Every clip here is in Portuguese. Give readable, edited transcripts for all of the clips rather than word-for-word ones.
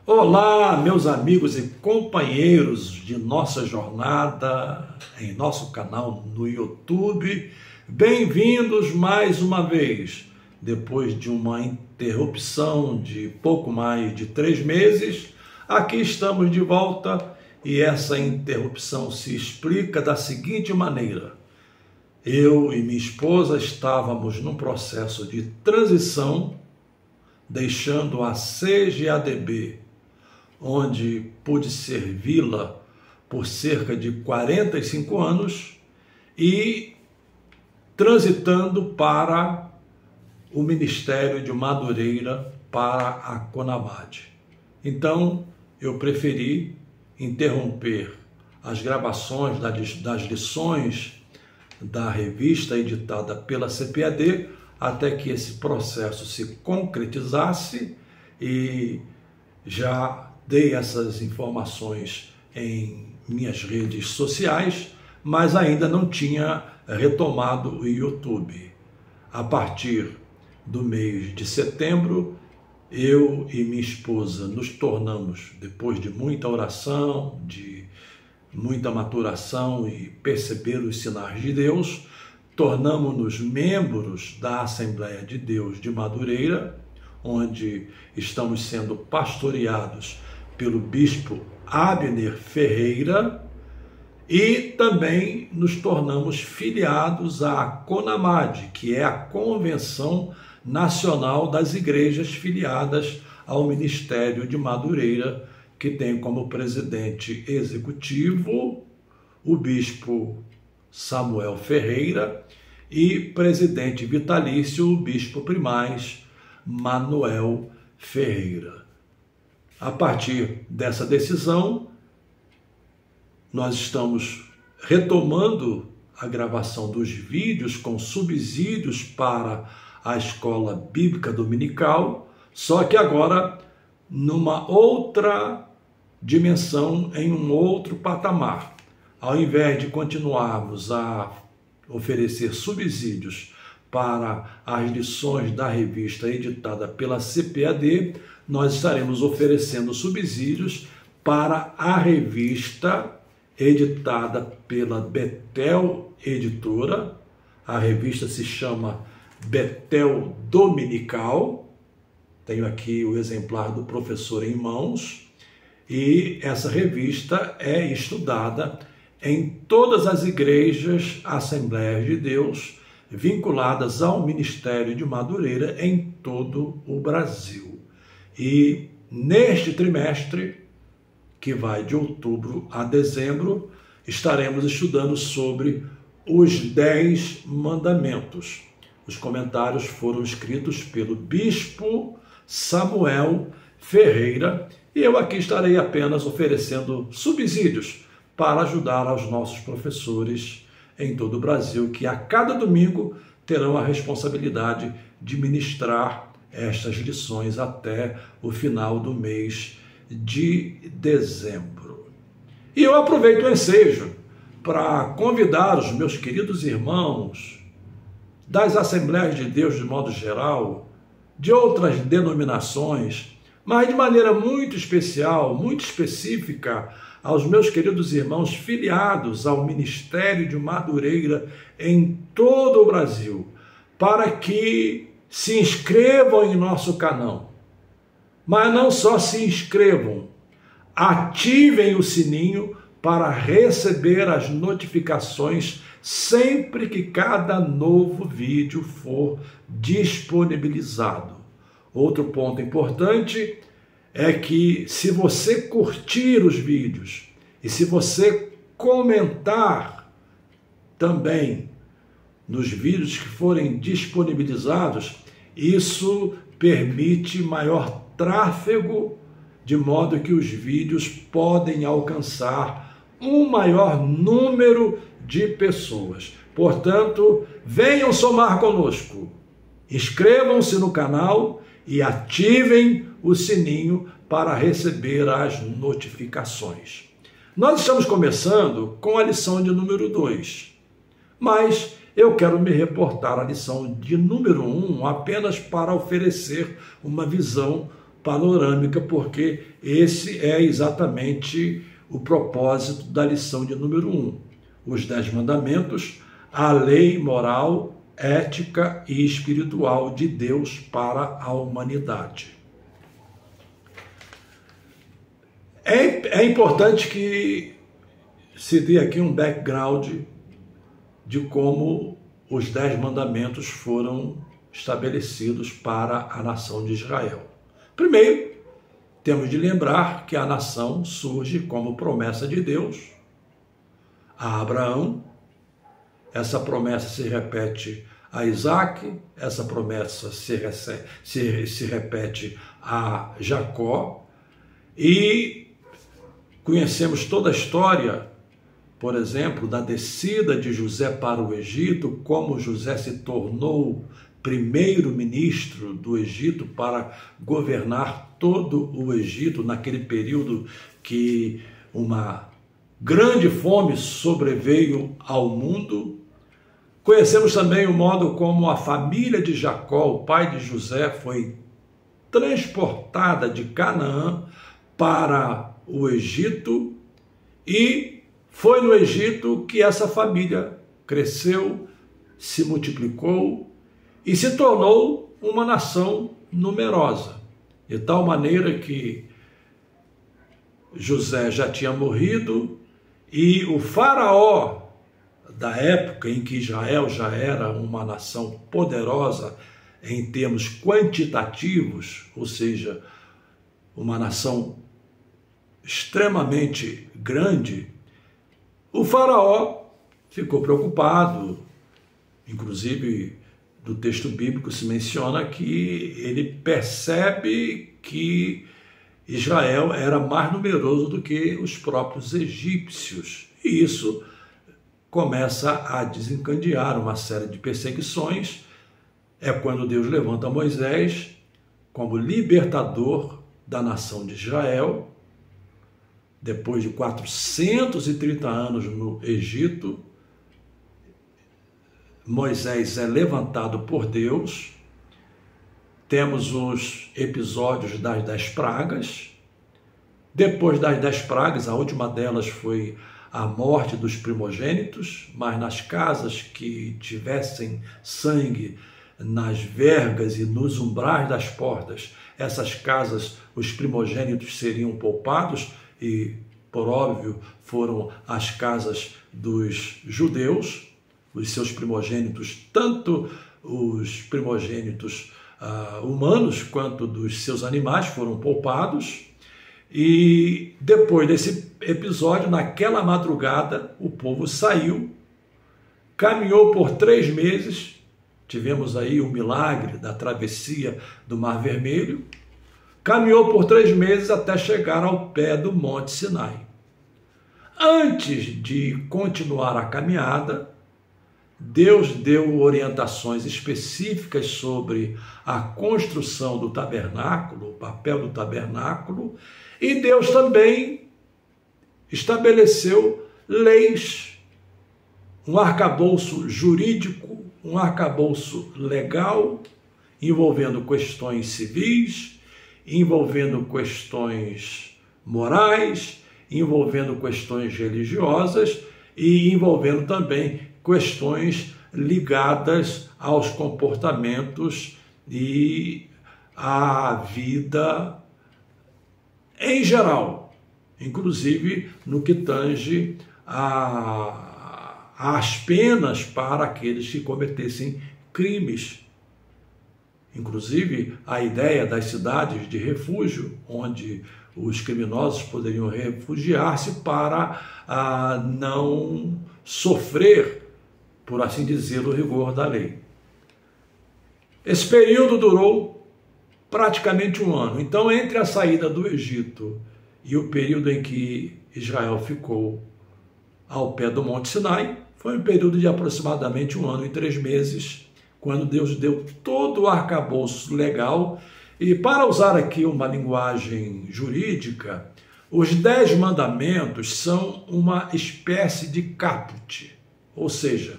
Olá, meus amigos e companheiros de nossa jornada em nosso canal no YouTube. Bem-vindos mais uma vez. Depois de uma interrupção de pouco mais de 3 meses, aqui estamos de volta e essa interrupção se explica da seguinte maneira. Eu e minha esposa estávamos num processo de transição, deixando a CGADB, onde pude servi-la por cerca de 45 anos e transitando para o Ministério de Madureira, para a CONAMAD. Então, eu preferi interromper as gravações das lições da revista editada pela CPAD até que esse processo se concretizasse e já dei essas informações em minhas redes sociais, mas ainda não tinha retomado o YouTube. A partir do mês de setembro, eu e minha esposa nos tornamos, depois de muita oração, de muita maturação e perceber os sinais de Deus, tornamos-nos membros da Assembleia de Deus de Madureira, onde estamos sendo pastoreados pelo bispo Abner Ferreira, e também nos tornamos filiados à CONAMAD, que é a Convenção Nacional das Igrejas Filiadas ao Ministério de Madureira, que tem como presidente executivo o bispo Samuel Ferreira e presidente vitalício o bispo primaz Manuel Ferreira. A partir dessa decisão, nós estamos retomando a gravação dos vídeos com subsídios para a escola bíblica dominical, só que agora numa outra dimensão, em um outro patamar. Ao invés de continuarmos a oferecer subsídios para as lições da revista editada pela CPAD, nós estaremos oferecendo subsídios para a revista editada pela Betel Editora. A revista se chama Betel Dominical. Tenho aqui o exemplar do professor em mãos. E essa revista é estudada em todas as igrejas Assembleias de Deus vinculadas ao Ministério de Madureira em todo o Brasil. E neste trimestre, que vai de outubro a dezembro, estaremos estudando sobre os 10 mandamentos. Os comentários foram escritos pelo bispo Samuel Ferreira e eu aqui estarei apenas oferecendo subsídios para ajudar aos nossos professores em todo o Brasil, que a cada domingo terão a responsabilidade de ministrar estas lições até o final do mês de dezembro. E eu aproveito o ensejo para convidar os meus queridos irmãos das Assembleias de Deus de modo geral, de outras denominações, mas de maneira muito especial, muito específica, aos meus queridos irmãos filiados ao Ministério de Madureira em todo o Brasil, para que se inscrevam em nosso canal. Mas não só se inscrevam, ativem o sininho para receber as notificações sempre que cada novo vídeo for disponibilizado. Outro ponto importante é que, se você curtir os vídeos e se você comentar também nos vídeos que forem disponibilizados, isso permite maior tráfego, de modo que os vídeos podem alcançar um maior número de pessoas. Portanto, venham somar conosco. Inscrevam-se no canal e ativem o sininho para receber as notificações. Nós estamos começando com a lição de número 2, mas eu quero me reportar à lição de número 1 apenas para oferecer uma visão panorâmica, porque esse é exatamente o propósito da lição de número 1. Os 10 mandamentos, a lei moral, ética e espiritual de Deus para a humanidade. É importante que se dê aqui um background de como os 10 mandamentos foram estabelecidos para a nação de Israel. Primeiro, temos de lembrar que a nação surge como promessa de Deus a Abraão. Essa promessa se repete a Isaac, essa promessa se repete a Jacó, e conhecemos toda a história, por exemplo, da descida de José para o Egito, como José se tornou primeiro-ministro do Egito para governar todo o Egito, naquele período que uma grande fome sobreveio ao mundo. Conhecemos também o modo como a família de Jacó, o pai de José, foi transportada de Canaã para o Egito, e foi no Egito que essa família cresceu, se multiplicou e se tornou uma nação numerosa, de tal maneira que José já tinha morrido e o faraó da época em que Israel já era uma nação poderosa em termos quantitativos, ou seja, uma nação extremamente grande, o faraó ficou preocupado. Inclusive, do texto bíblico se menciona que ele percebe que Israel era mais numeroso do que os próprios egípcios, e isso começa a desencadear uma série de perseguições. É quando Deus levanta Moisés como libertador da nação de Israel. Depois de 430 anos no Egito, Moisés é levantado por Deus. Temos os episódios das 10 pragas. Depois das 10 pragas, a última delas foi a morte dos primogênitos, mas nas casas que tivessem sangue, nas vergas e nos umbrais das portas, essas casas, os primogênitos seriam poupados, e, por óbvio, foram as casas dos judeus, os seus primogênitos, tanto os primogênitos humanos quanto dos seus animais foram poupados. E depois desse episódio, naquela madrugada, o povo saiu, caminhou por 3 meses, tivemos aí o milagre da travessia do Mar Vermelho, caminhou por 3 meses até chegar ao pé do Monte Sinai. Antes de continuar a caminhada, Deus deu orientações específicas sobre a construção do tabernáculo, o papel do tabernáculo, e Deus também estabeleceu leis, um arcabouço jurídico, um arcabouço legal, envolvendo questões civis, envolvendo questões morais, envolvendo questões religiosas e envolvendo também questões ligadas aos comportamentos e à vida em geral, inclusive no que tange às penas para aqueles que cometessem crimes. Inclusive a ideia das cidades de refúgio, onde os criminosos poderiam refugiar-se para não sofrer, por assim dizer, o rigor da lei. Esse período durou praticamente 1 ano. Então, entre a saída do Egito e o período em que Israel ficou ao pé do Monte Sinai, foi um período de aproximadamente 1 ano e 3 meses, quando Deus deu todo o arcabouço legal. E para usar aqui uma linguagem jurídica, os 10 mandamentos são uma espécie de caput, ou seja,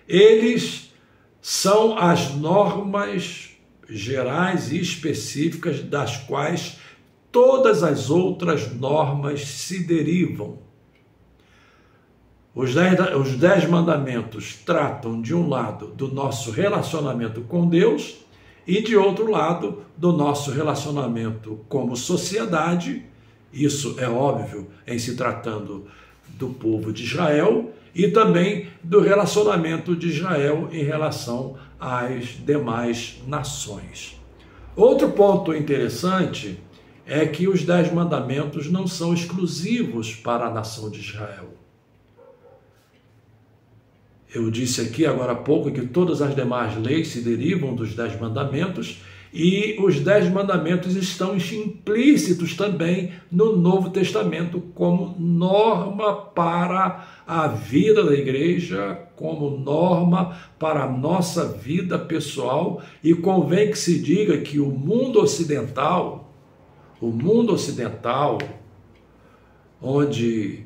eles são as normas gerais e específicas das quais todas as outras normas se derivam. Os 10 mandamentos tratam, de um lado, do nosso relacionamento com Deus e, de outro lado, do nosso relacionamento como sociedade. Isso é óbvio em se tratando do povo de Israel e também do relacionamento de Israel em relação às demais nações. Outro ponto interessante é que os 10 mandamentos não são exclusivos para a nação de Israel. Eu disse aqui agora há pouco que todas as demais leis se derivam dos 10 mandamentos e os 10 mandamentos estão implícitos também no Novo Testamento como norma para a vida da igreja, como norma para a nossa vida pessoal, e convém que se diga que o mundo ocidental, onde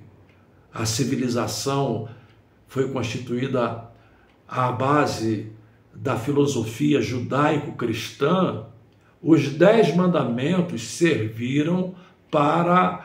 a civilização foi constituída à base da filosofia judaico-cristã, os 10 mandamentos serviram para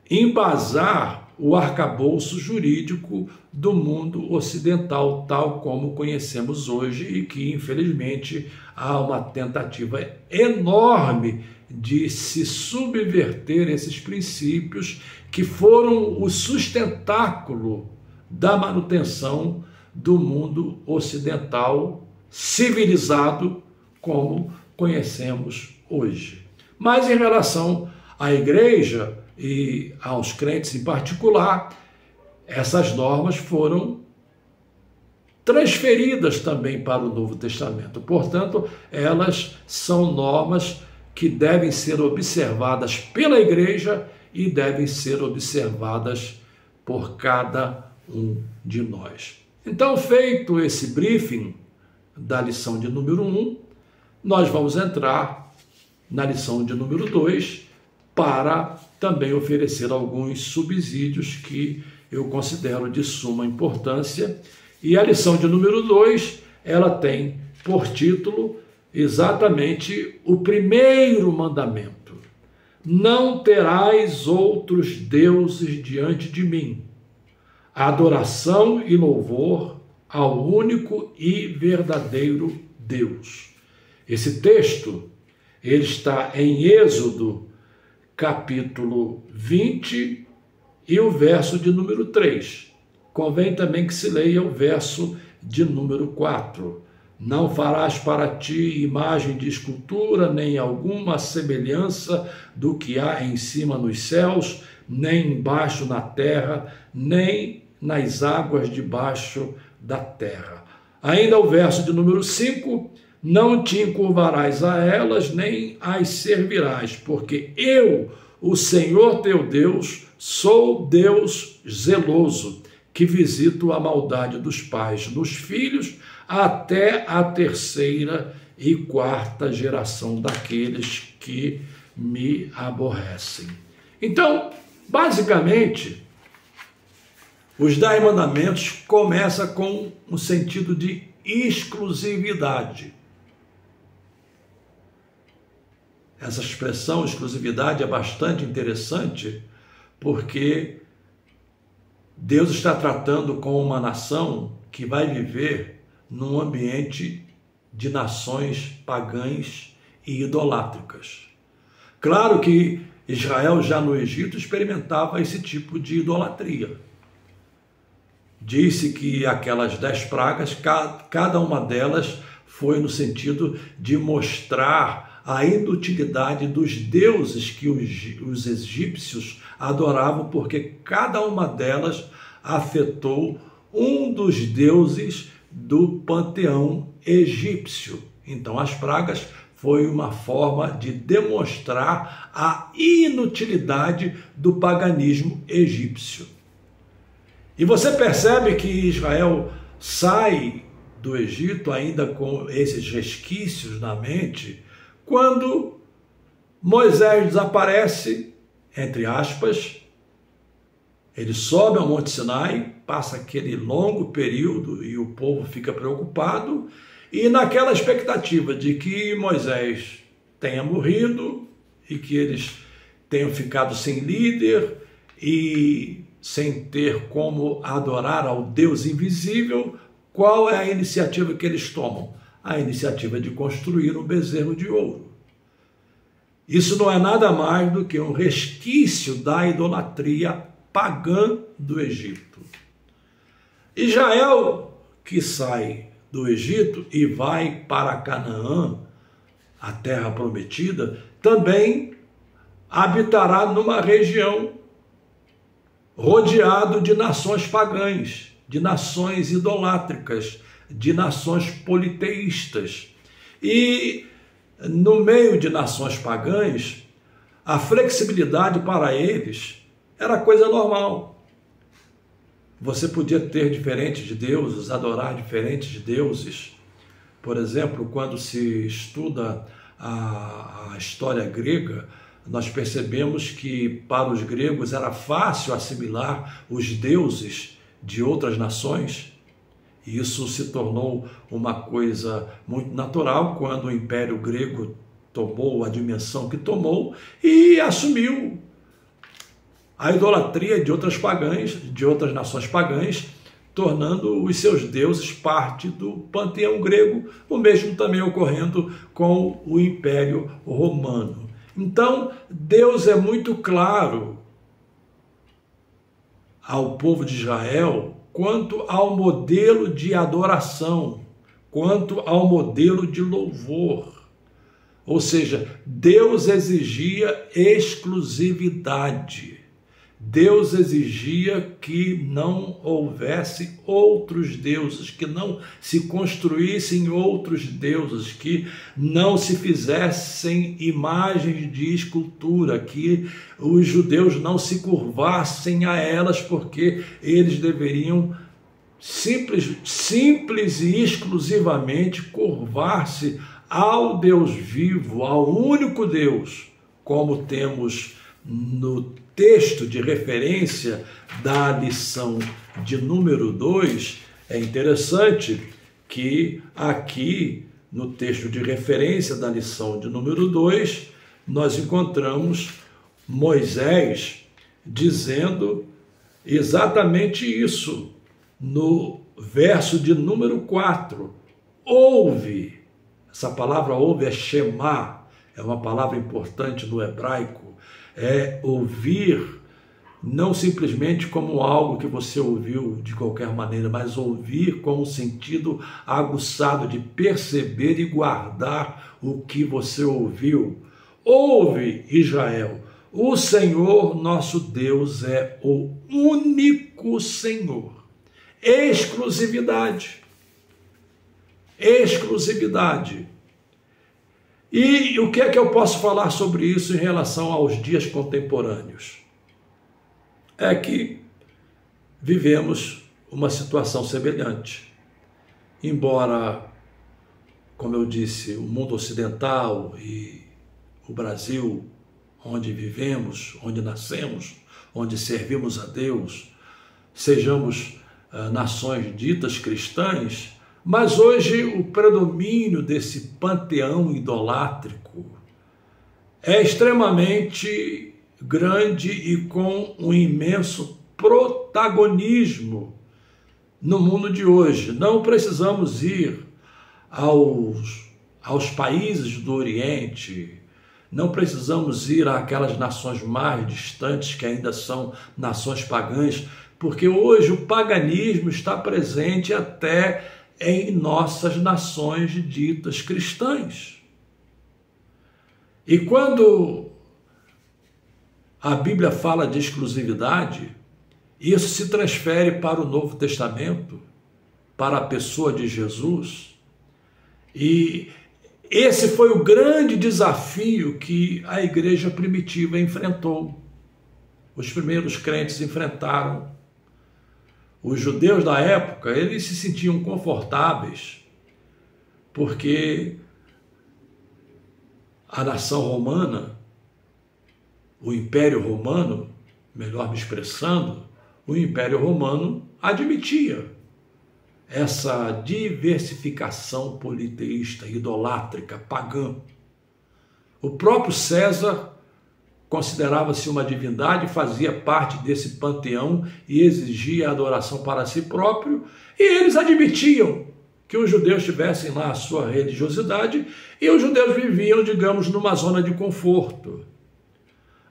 embasar o arcabouço jurídico do mundo ocidental, tal como conhecemos hoje, e que, infelizmente, há uma tentativa enorme de se subverter esses princípios que foram o sustentáculo da manutenção do mundo ocidental civilizado como conhecemos hoje. Mas em relação à igreja e aos crentes em particular, essas normas foram transferidas também para o Novo Testamento. Portanto, elas são normas que devem ser observadas pela igreja e devem ser observadas por cada um de nós. Então, feito esse briefing da lição de número 1, nós vamos entrar na lição de número 2 para também oferecer alguns subsídios que eu considero de suma importância. E a lição de número 2, ela tem por título exatamente o primeiro mandamento: não terás outros deuses diante de mim. Adoração e louvor ao único e verdadeiro Deus. Esse texto, ele está em Êxodo, capítulo 20, e o verso de número 3. Convém também que se leia o verso de número 4. Não farás para ti imagem de escultura, nem alguma semelhança do que há em cima nos céus, nem embaixo na terra, nem nas águas debaixo da terra. Ainda o verso de número 5, não te encurvarás a elas, nem as servirás, porque eu, o Senhor teu Deus, sou Deus zeloso, que visito a maldade dos pais nos filhos, até a 3ª e 4ª geração daqueles que me aborrecem. Então, basicamente, os 10 mandamentos começam com um sentido de exclusividade. Essa expressão exclusividade é bastante interessante, porque Deus está tratando com uma nação que vai viver num ambiente de nações pagãs e idolátricas. Claro que Israel já no Egito experimentava esse tipo de idolatria. Disse que aquelas 10 pragas, cada uma delas foi no sentido de mostrar a inutilidade dos deuses que os egípcios adoravam, porque cada uma delas afetou um dos deuses do panteão egípcio. Então, as pragas foi uma forma de demonstrar a inutilidade do paganismo egípcio. E você percebe que Israel sai do Egito ainda com esses resquícios na mente, quando Moisés desaparece, entre aspas, ele sobe ao Monte Sinai, passa aquele longo período e o povo fica preocupado, E naquela expectativa de que Moisés tenha morrido e que eles tenham ficado sem líder e sem ter como adorar ao Deus invisível, qual é a iniciativa que eles tomam? A iniciativa de construir um bezerro de ouro. Isso não é nada mais do que um resquício da idolatria pagã do Egito. Israel, que sai do Egito e vai para Canaã, a terra prometida, também habitará numa região rodeado de nações pagãs, de nações idolátricas, de nações politeístas. E no meio de nações pagãs, a flexibilidade para eles era coisa normal. Você podia ter diferentes de deuses, adorar diferentes de deuses. Por exemplo, quando se estuda a história grega, nós percebemos que para os gregos era fácil assimilar os deuses de outras nações. E isso se tornou uma coisa muito natural quando o Império Grego tomou a dimensão que tomou e assumiu a idolatria de outras nações pagãs, tornando os seus deuses parte do panteão grego, o mesmo também ocorrendo com o Império Romano. Então, Deus é muito claro ao povo de Israel quanto ao modelo de adoração, quanto ao modelo de louvor. Ou seja, Deus exigia exclusividade. Deus exigia que não houvesse outros deuses, que não se construíssem outros deuses, que não se fizessem imagens de escultura, que os judeus não se curvassem a elas, porque eles deveriam simples e exclusivamente curvar-se ao Deus vivo, ao único Deus, como temos no texto de referência da lição de número 2, é interessante que aqui no texto de referência da lição de número 2, nós encontramos Moisés dizendo exatamente isso no verso de número 4. Ouve, essa palavra ouve é shema, é uma palavra importante no hebraico, é ouvir, não simplesmente como algo que você ouviu de qualquer maneira, mas ouvir com o sentido aguçado de perceber e guardar o que você ouviu. Ouve, Israel, o Senhor nosso Deus é o único Senhor. Exclusividade. Exclusividade. E o que é que eu posso falar sobre isso em relação aos dias contemporâneos? É que vivemos uma situação semelhante. Embora, como eu disse, o mundo ocidental e o Brasil, onde vivemos, onde nascemos, onde servimos a Deus, sejamos nações ditas cristãs, mas hoje o predomínio desse panteão idolátrico é extremamente grande e com um imenso protagonismo no mundo de hoje. Não precisamos ir aos países do Oriente, não precisamos ir àquelas nações mais distantes que ainda são nações pagãs, porque hoje o paganismo está presente até em nossas nações ditas cristãs. E quando a Bíblia fala de exclusividade, isso se transfere para o Novo Testamento, para a pessoa de Jesus. E esse foi o grande desafio que a igreja primitiva enfrentou. Os primeiros crentes enfrentaram. Os judeus da época, eles se sentiam confortáveis, porque a nação romana, o Império Romano, melhor me expressando, o Império Romano admitia essa diversificação politeísta, idolátrica, pagã. O próprio César considerava-se uma divindade, fazia parte desse panteão e exigia adoração para si próprio, e eles admitiam que os judeus tivessem lá a sua religiosidade e os judeus viviam, digamos, numa zona de conforto.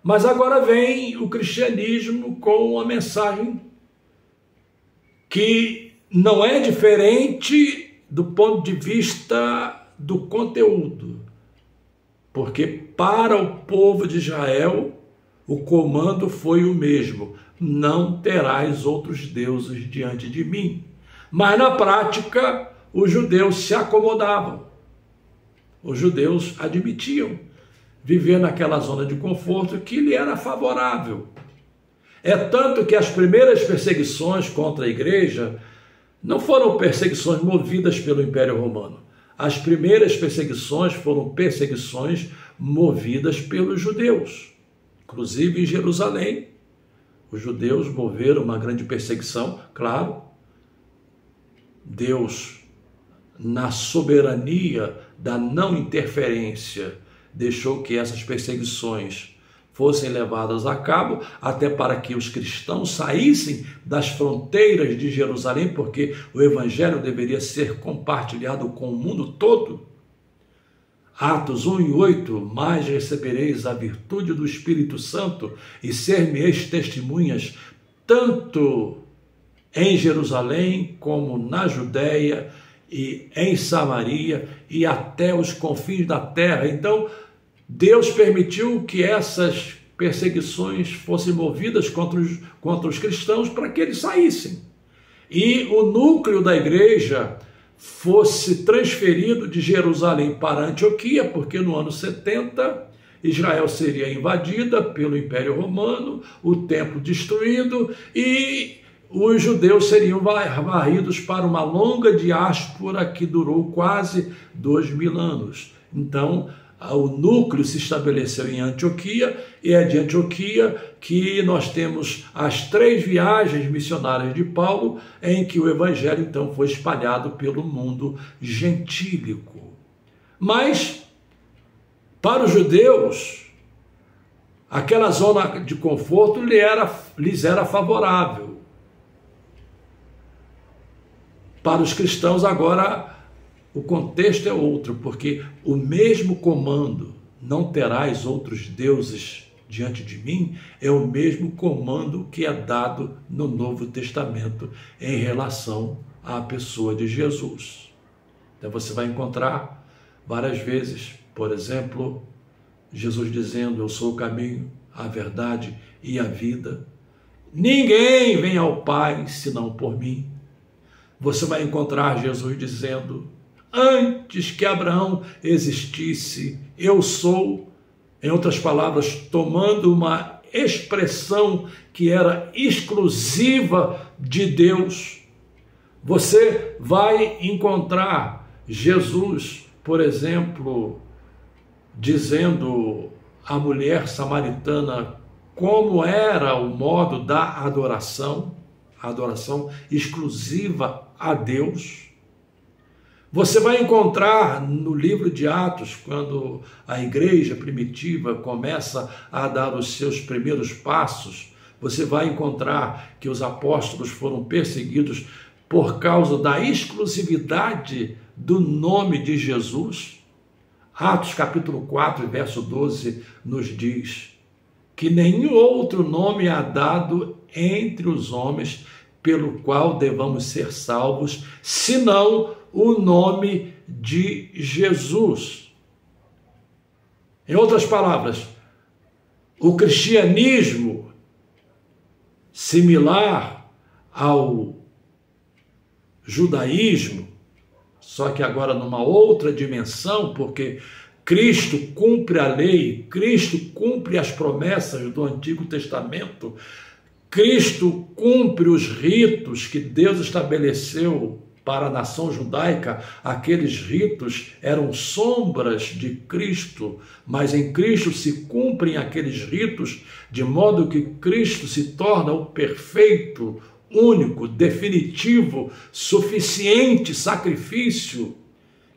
Mas agora vem o cristianismo com uma mensagem que não é diferente do ponto de vista do conteúdo, porque para o povo de Israel o comando foi o mesmo: não terás outros deuses diante de mim. Mas na prática os judeus se acomodavam, os judeus admitiam viver naquela zona de conforto que lhe era favorável. É tanto que as primeiras perseguições contra a igreja não foram perseguições movidas pelo Império Romano. As primeiras perseguições foram perseguições movidas pelos judeus. Inclusive em Jerusalém, os judeus moveram uma grande perseguição, claro. Deus, na soberania da não interferência, deixou que essas perseguições fossem levadas a cabo, até para que os cristãos saíssem das fronteiras de Jerusalém, porque o evangelho deveria ser compartilhado com o mundo todo. Atos 1:8, mas recebereis a virtude do Espírito Santo e ser-me-eis testemunhas, tanto em Jerusalém como na Judéia e em Samaria e até os confins da terra. Então, Deus permitiu que essas perseguições fossem movidas contra os cristãos para que eles saíssem. E o núcleo da igreja fosse transferido de Jerusalém para Antioquia, porque no ano 70 Israel seria invadida pelo Império Romano, o templo destruído e os judeus seriam varridos para uma longa diáspora que durou quase 2000 anos. Então, o núcleo se estabeleceu em Antioquia, e é de Antioquia que nós temos as 3 viagens missionárias de Paulo, em que o evangelho então foi espalhado pelo mundo gentílico. Mas, para os judeus, aquela zona de conforto lhes era favorável. Para os cristãos agora o contexto é outro, porque o mesmo comando, não terás outros deuses diante de mim, é o mesmo comando que é dado no Novo Testamento em relação à pessoa de Jesus. Então você vai encontrar várias vezes, por exemplo, Jesus dizendo: eu sou o caminho, a verdade e a vida. Ninguém vem ao Pai senão por mim. Você vai encontrar Jesus dizendo: antes que Abraão existisse, eu sou. Em outras palavras, tomando uma expressão que era exclusiva de Deus. Você vai encontrar Jesus, por exemplo, dizendo à mulher samaritana como era o modo da adoração, a adoração exclusiva a Deus. Você vai encontrar no livro de Atos, quando a igreja primitiva começa a dar os seus primeiros passos, você vai encontrar que os apóstolos foram perseguidos por causa da exclusividade do nome de Jesus. Atos capítulo 4, verso 12, nos diz que nenhum outro nome há dado entre os homens pelo qual devamos ser salvos, senão o nome de Jesus. Em outras palavras, o cristianismo, similar ao judaísmo, só que agora numa outra dimensão, porque Cristo cumpre a lei, Cristo cumpre as promessas do Antigo Testamento, Cristo cumpre os ritos que Deus estabeleceu para a nação judaica. Aqueles ritos eram sombras de Cristo, mas em Cristo se cumprem aqueles ritos, de modo que Cristo se torna o perfeito, único, definitivo, suficiente sacrifício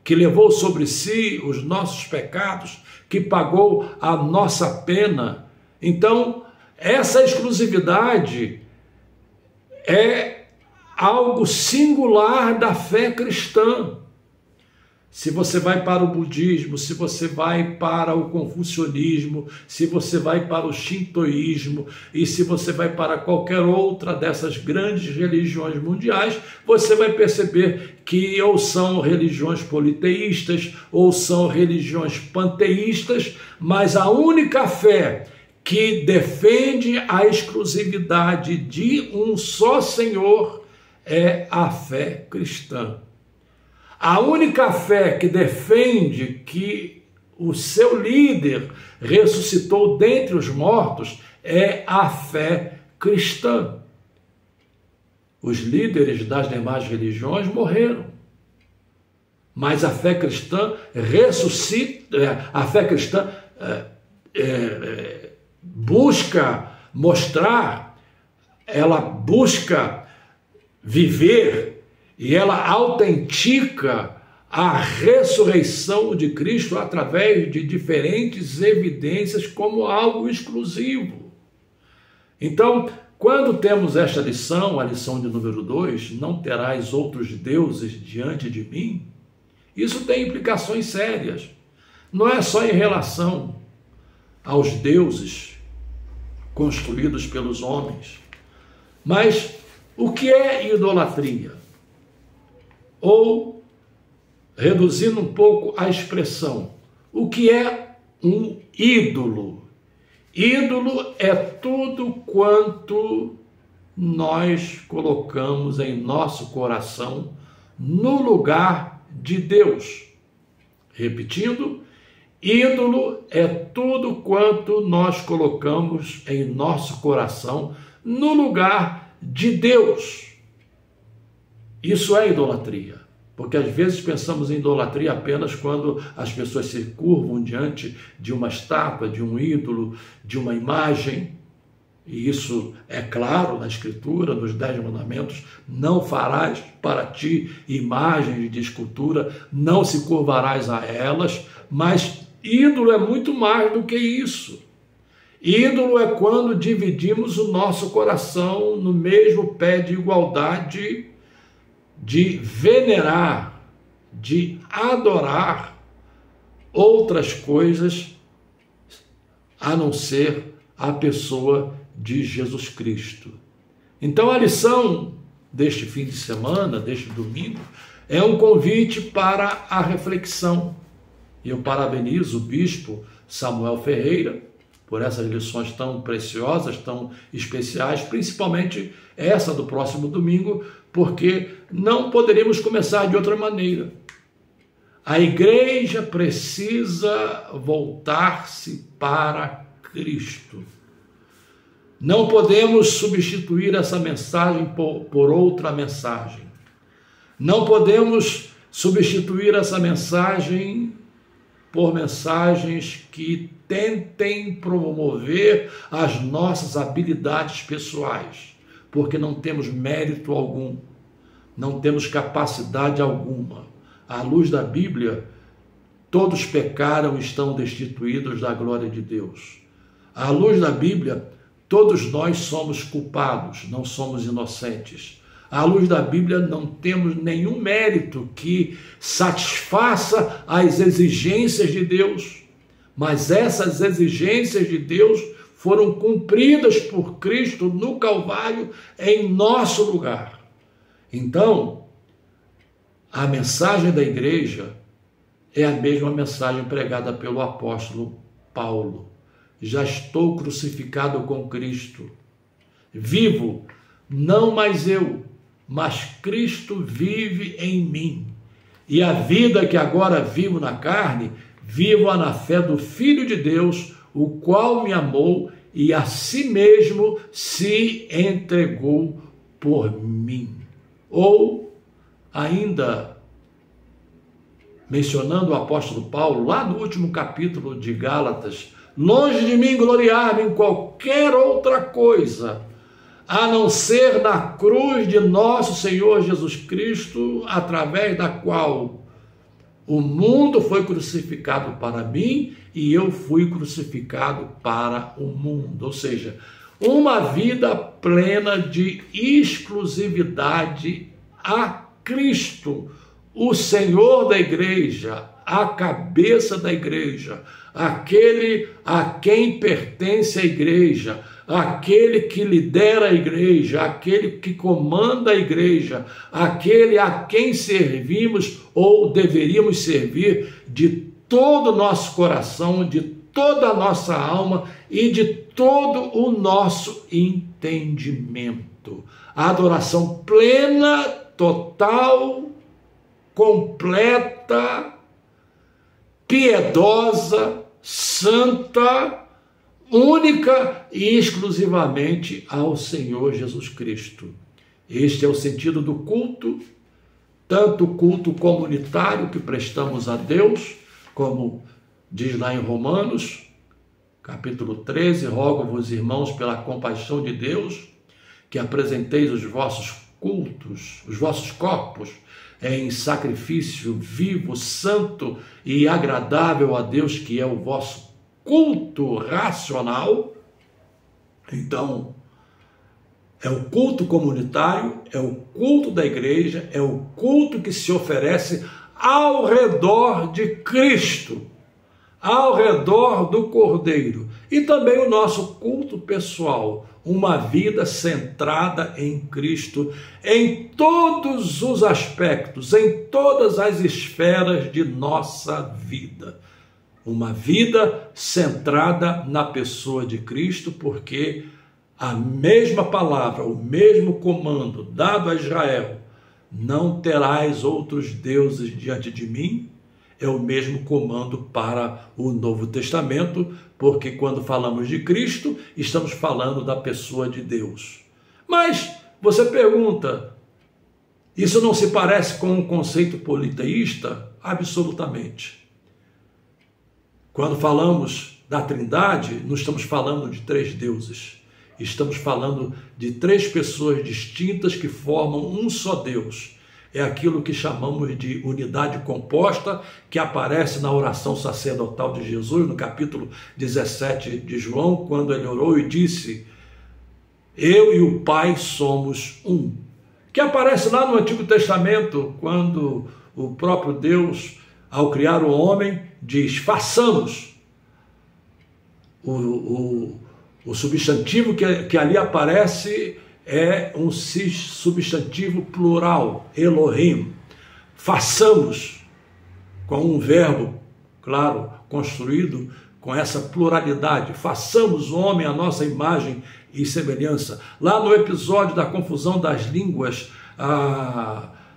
que levou sobre si os nossos pecados, que pagou a nossa pena. Então, essa exclusividade é algo singular da fé cristã. Se você vai para o budismo, se você vai para o confucionismo, se você vai para o shintoísmo e se você vai para qualquer outra dessas grandes religiões mundiais, você vai perceber que ou são religiões politeístas ou são religiões panteístas, mas a única fé que defende a exclusividade de um só Senhor é a fé cristã. A única fé que defende que o seu líder ressuscitou dentre os mortos é a fé cristã. Os líderes das demais religiões morreram, mas a fé cristã ressuscita, a fé cristã busca mostrar, ela busca viver e ela autentica a ressurreição de Cristo através de diferentes evidências como algo exclusivo. Então, quando temos esta lição, a lição de número 2, não terás outros deuses diante de mim, isso tem implicações sérias. Não é só em relação aos deuses construídos pelos homens, mas o que é idolatria? Ou, reduzindo um pouco a expressão, o que é um ídolo? Ídolo é tudo quanto nós colocamos em nosso coração no lugar de Deus. Repetindo, ídolo é tudo quanto nós colocamos em nosso coração no lugar de Deus. Isso é idolatria, porque às vezes pensamos em idolatria apenas quando as pessoas se curvam diante de uma estátua, de um ídolo, de uma imagem, e isso é claro na Escritura, nos 10 mandamentos: não farás para ti imagens de escultura, não se curvarás a elas, mas ídolo é muito mais do que isso. Ídolo é quando dividimos o nosso coração no mesmo pé de igualdade, de venerar, de adorar outras coisas a não ser a pessoa de Jesus Cristo. Então a lição deste fim de semana, deste domingo, é um convite para a reflexão. E eu parabenizo o bispo Samuel Ferreira por essas lições tão preciosas, tão especiais, principalmente essa do próximo domingo, porque não poderíamos começar de outra maneira. A igreja precisa voltar-se para Cristo. Não podemos substituir essa mensagem por outra mensagem. Não podemos substituir essa mensagem por mensagens que tentem promover as nossas habilidades pessoais, porque não temos mérito algum, não temos capacidade alguma. À luz da Bíblia, todos pecaram e estão destituídos da glória de Deus. À luz da Bíblia, todos nós somos culpados, não somos inocentes. À luz da Bíblia, não temos nenhum mérito que satisfaça as exigências de Deus, mas essas exigências de Deus foram cumpridas por Cristo no Calvário em nosso lugar. Então, a mensagem da igreja é a mesma mensagem pregada pelo apóstolo Paulo. Já estou crucificado com Cristo. Vivo, não mais eu, mas Cristo vive em mim. E a vida que agora vivo na carne, vivo-a na fé do Filho de Deus, o qual me amou e a si mesmo se entregou por mim. Ou, ainda mencionando o apóstolo Paulo, lá no último capítulo de Gálatas: longe de mim gloriar-me em qualquer outra coisa, a não ser na cruz de nosso Senhor Jesus Cristo, através da qual o mundo foi crucificado para mim e eu fui crucificado para o mundo. Ou seja, uma vida plena de exclusividade a Cristo, o Senhor da igreja, a cabeça da igreja, aquele a quem pertence a igreja, aquele que lidera a igreja, aquele que comanda a igreja, aquele a quem servimos ou deveríamos servir de todo o nosso coração, de toda a nossa alma e de todo o nosso entendimento. A adoração plena, total, completa, piedosa, santa, única e exclusivamente ao Senhor Jesus Cristo. Este é o sentido do culto, tanto o culto comunitário que prestamos a Deus, como diz lá em Romanos, capítulo 13, rogo-vos, irmãos, pela compaixão de Deus, que apresenteis os vossos cultos, os vossos corpos, em sacrifício vivo, santo e agradável a Deus, que é o vosso culto racional. Então, é o culto comunitário, é o culto da igreja, é o culto que se oferece ao redor de Cristo, ao redor do Cordeiro, e também o nosso culto pessoal, uma vida centrada em Cristo, em todos os aspectos, em todas as esferas de nossa vida. Uma vida centrada na pessoa de Cristo, porque a mesma palavra, o mesmo comando dado a Israel, não terás outros deuses diante de mim, é o mesmo comando para o Novo Testamento, porque quando falamos de Cristo, estamos falando da pessoa de Deus. Mas você pergunta, isso não se parece com um conceito politeísta? Absolutamente. Quando falamos da Trindade, não estamos falando de três deuses. Estamos falando de três pessoas distintas que formam um só Deus. É aquilo que chamamos de unidade composta, que aparece na oração sacerdotal de Jesus, no capítulo 17 de João, quando ele orou e disse: eu e o Pai somos um. Que aparece lá no Antigo Testamento, quando o próprio Deus, ao criar o homem, diz: façamos. O substantivo que ali aparece é um substantivo plural, Elohim. Façamos, com um verbo, claro, construído com essa pluralidade. Façamos o homem à nossa imagem e semelhança. Lá no episódio da confusão das línguas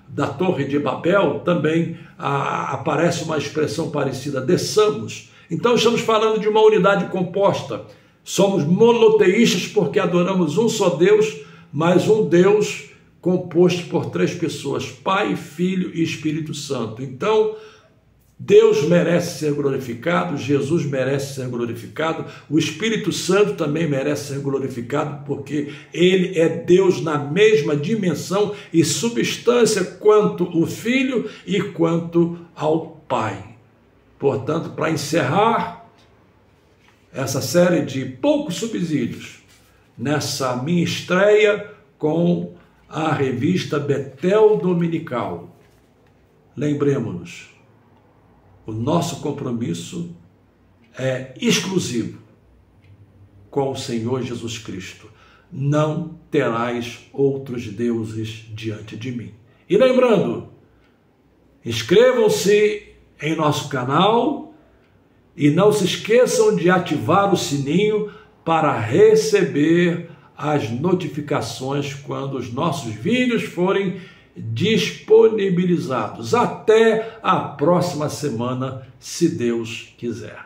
da Torre de Babel, também aparece uma expressão parecida, desçamos. Então estamos falando de uma unidade composta. Somos monoteístas porque adoramos um só Deus, mas um Deus composto por três pessoas, Pai, Filho e Espírito Santo. Então, Deus merece ser glorificado, Jesus merece ser glorificado, o Espírito Santo também merece ser glorificado, porque ele é Deus na mesma dimensão e substância quanto o Filho e quanto ao Pai. Portanto, para encerrar essa série de poucos subsídios, nessa minha estreia com a revista Betel Dominical, lembremos-nos, o nosso compromisso é exclusivo com o Senhor Jesus Cristo. Não terás outros deuses diante de mim. E lembrando, inscrevam-se em nosso canal e não se esqueçam de ativar o sininho para receber as notificações quando os nossos vídeos forem disponibilizados. Até a próxima semana, se Deus quiser.